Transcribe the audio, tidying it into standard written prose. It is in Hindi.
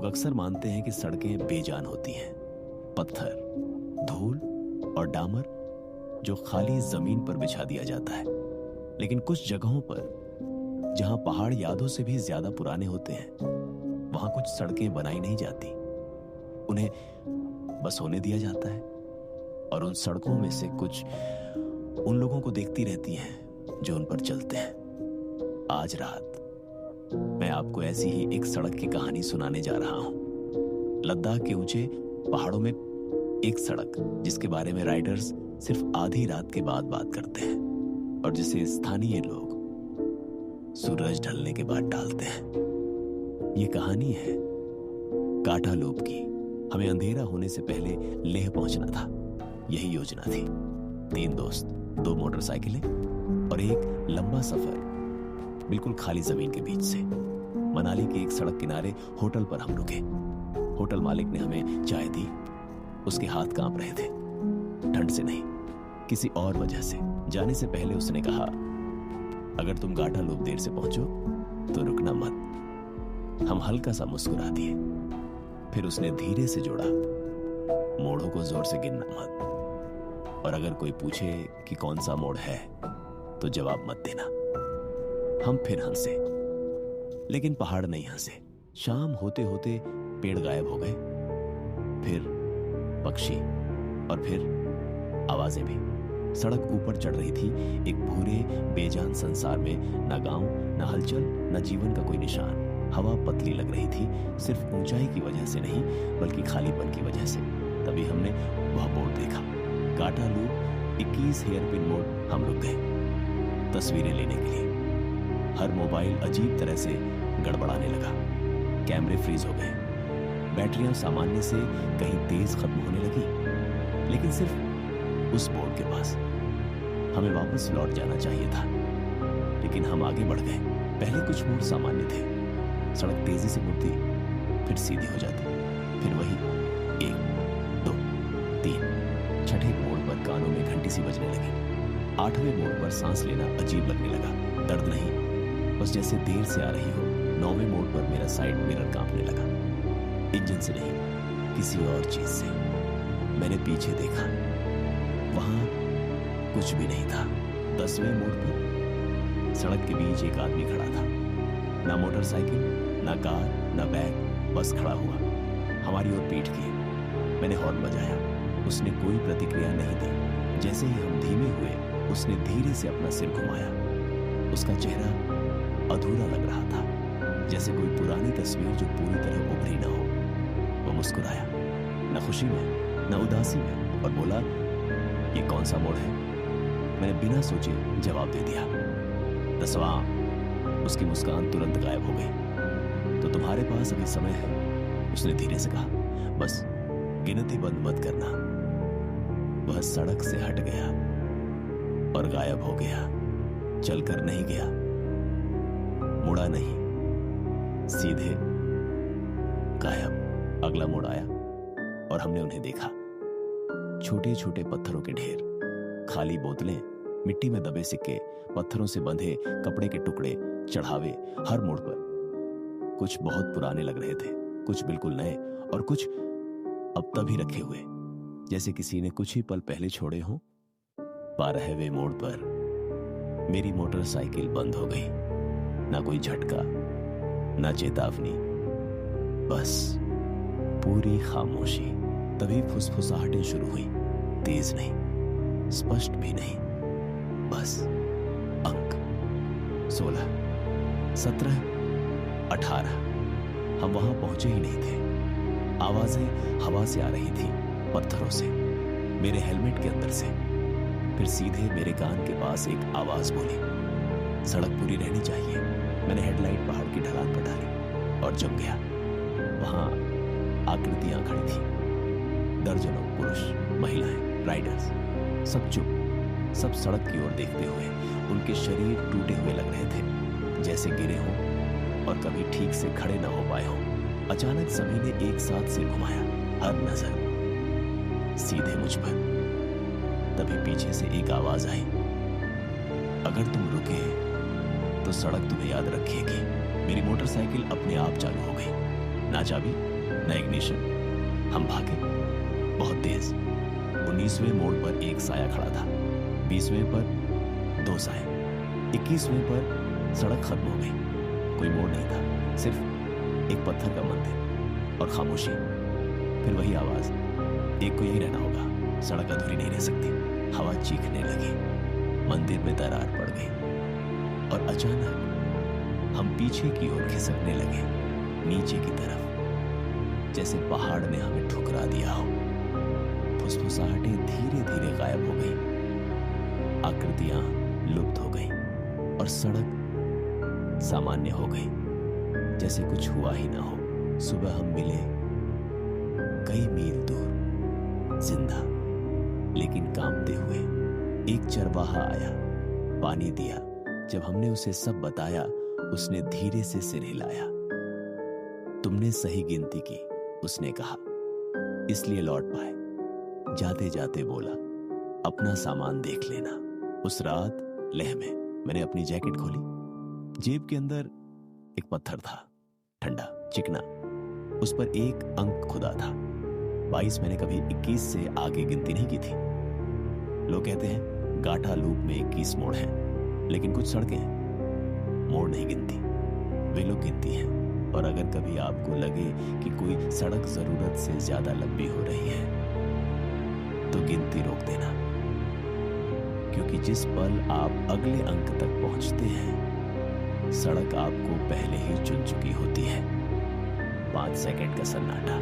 अक्सर मानते हैं कि सड़कें बेजान होती हैं। पत्थर, धूल और डामर जो खाली जमीन पर बिछा दिया जाता है। लेकिन कुछ जगहों पर जहां पहाड़ यादों से भी ज्यादा पुराने होते हैं, वहां कुछ सड़कें बनाई नहीं जाती, उन्हें बस होने दिया जाता है। और उन सड़कों में से कुछ उन लोगों को देखती रहती हैं जो उन पर चलते हैं। आज रात मैं आपको ऐसी ही एक सड़क की कहानी सुनाने जा रहा हूं। लद्दाख के ऊंचे पहाड़ों में एक सड़क जिसके बारे में राइडर्स सिर्फ आधी रात के बाद बात करते हैं और जिसे स्थानीय लोग सूरज ढलने के बाद डालते हैं। ये कहानी है काठा लूप की। हमें अंधेरा होने से पहले लेह पहुंचना था। यही योजना थी। 3 दोस्त, 2 मोटरसाइकिलें और एक लंबा सफर बिल्कुल खाली जमीन के बीच से। मनाली के एक सड़क किनारे होटल पर हम रुके। होटल मालिक ने हमें चाय दी। उसके हाथ कांप रहे थे, ठंड से नहीं, किसी और वजह से। जाने से पहले उसने कहा, अगर तुम काठा लूप देर से पहुंचो तो रुकना मत। हम हल्का सा मुस्कुरा दिए। फिर उसने धीरे से जोड़ा, मोड़ों को जोर से गिनना मत, और अगर कोई पूछे कि कौन सा मोड़ है तो जवाब मत देना। हम फिर हंसे, लेकिन पहाड़ नहीं हंसे। शाम होते होते पेड़ गायब हो गए, फिर पक्षी और फिर आवाजें भी। सड़क ऊपर चढ़ रही थी एक भूरे बेजान संसार में। न गांव, न हलचल, न जीवन का कोई निशान। हवा पतली लग रही थी, सिर्फ ऊंचाई की वजह से नहीं बल्कि खालीपन की वजह से। तभी हमने वह बोर्ड देखा, काठा लूप 21 हेयरपिन मोड़। हम रुक गए तस्वीरें लेने के लिए। हर मोबाइल अजीब तरह से गड़बड़ाने लगा। कैमरे फ्रीज हो गए। बैटरियां सामान्य से कहीं तेज खत्म होने लगी, लेकिन सिर्फ उस बोर्ड के पास। हमें वापस लौट जाना चाहिए था, लेकिन हम आगे बढ़ गए। पहले कुछ मोड़ सामान्य थे। सड़क तेजी से मुड़ती, फिर सीधी हो जाती, फिर वही 1, 2, 3। छठे मोड़ पर कानों में घंटी सी बजने लगी। 8वें मोड़ पर सांस लेना अजीब लगने लगा। दर्द नहीं, बस जैसे देर से आ रही हो। 9वें मोड़ पर मेरा साइड मिरर कांपने लगा। इंजन से नहीं, किसी और चीज से। मैंने पीछे देखा, वहां कुछ भी नहीं था। 10वें मोड़ पर सड़क के बीच एक आदमी खड़ा था। ना मोटरसाइकिल, ना कार, ना बैग, बस खड़ा हुआ, हमारी ओर पीठ किए। मैंने हॉर्न बजाया, उसने कोई प्रतिक्रिया नहीं दी। जैसे ही हम धीमे हुए, उसने धीरे से अपना सिर घुमाया। उसका चेहरा अधूरा लग रहा था, जैसे कोई पुरानी तस्वीर जो पूरी तरह उभरी ना हो। वो मुस्कुराया, न खुशी में न उदासी में, और बोला, ये कौन सा मोड़ है? मैंने बिना सोचे जवाब दे दिया, 10वां। उसकी मुस्कान तुरंत गायब हो गई। तो तुम्हारे पास अभी समय है, उसने धीरे से कहा, बस गिनती बंद मत करना। वह सड़क से हट गया और गायब हो गया। चलकर नहीं गया, मुड़ा नहीं, सीधे गायब। अगला मोड़ आया और हमने उन्हें देखा। छोटे छोटे पत्थरों के ढेर, खाली बोतलें, मिट्टी में दबे सिक्के, पत्थरों से बंधे कपड़े के टुकड़े, चढ़ावे हर मोड़ पर। कुछ बहुत पुराने लग रहे थे, कुछ बिल्कुल नए, और कुछ अब तभी रखे हुए, जैसे किसी ने कुछ ही पल पहले छोड़े हों। 12वें मोड़ पर मेरी मोटरसाइकिल बंद हो गई। ना कोई झटका, ना चेतावनी, बस पूरी खामोशी। तभी फुसफुसाहटें शुरू हुई। तेज नहीं, स्पष्ट भी नहीं, बस अंक 16, 17, 18। हम वहां पहुंचे ही नहीं थे। आवाजें हवा से आ रही थी, पत्थरों से, मेरे हेलमेट के अंदर से। फिर सीधे मेरे कान के पास एक आवाज बोली, सड़क पूरी रहनी चाहिए। मैंने हेडलाइट पहाड़ की ढलान पर डाली और जम गया। वहां आकृतियां खड़ी थी, दर्जनों पुरुष, महिलाएं, राइडर्स, सब चुप, सब सड़क की ओर देखते हुए। उनके शरीर टूटे हुए लग रहे थे, जैसे गिरे हों और कभी ठीक से खड़े ना हो पाए हों। अचानक सभी ने एक साथ सिर घुमाया, हर नजर सीधे मुझ पर। तभी पीछे से एक आवाज आई, अगर तुम रुके तो सड़क तुम्हें याद रखेगी। मेरी मोटरसाइकिल अपने आप चालू हो गई। ना चाबी, न इग्निशन। हम भागे बहुत तेज। 19वें मोड़ पर एक साया खड़ा था, 20वें पर 2 साए, 21वें पर सड़क खत्म हो गई। कोई मोड़ नहीं था, सिर्फ एक पत्थर का मंदिर और खामोशी। फिर वही आवाज, एक को यही रहना होगा, सड़क अधूरी नहीं रह सकती। हवा चीखने लगी, मंदिर में दरार पड़ गई और अचानक हम पीछे की ओर खिसकने लगे, नीचे की तरफ, जैसे पहाड़ ने हमें ठुकरा दिया हो। फुसफुसाहटें धीरे धीरे गायब हो गई, आकृतियां लुप्त हो गई और सड़क सामान्य हो गई, जैसे कुछ हुआ ही ना हो। सुबह हम मिले कई मील दूर, जिंदा लेकिन कांपते हुए। एक चरवाहा आया, पानी दिया। जब हमने उसे सब बताया, उसने धीरे से सिर हिलाया। तुमने सही गिनती की, उसने कहा, इसलिए लौट पाए। जाते जाते बोला, अपना सामान देख लेना। उस रात लेह में मैंने अपनी जैकेट खोली, जेब के अंदर एक पत्थर था, ठंडा चिकना। उस पर एक अंक खुदा था, 22। मैंने कभी 21 से आगे गिनती नहीं की थी। लोग कहते हैं गाठा लूप में 21 मोड़ हैं, लेकिन कुछ सड़कें मोड़ नहीं गिनती, वे लोग गिनती हैं। और अगर कभी आपको लगे कि कोई सड़क जरूरत से ज्यादा लंबी हो रही है, तो गिनती रोक देना, क्योंकि जिस पल आप अगले अंक तक पहुंचते हैं, सड़क आपको पहले ही चुन चुकी होती है। 5 सेकंड का सन्नाटा।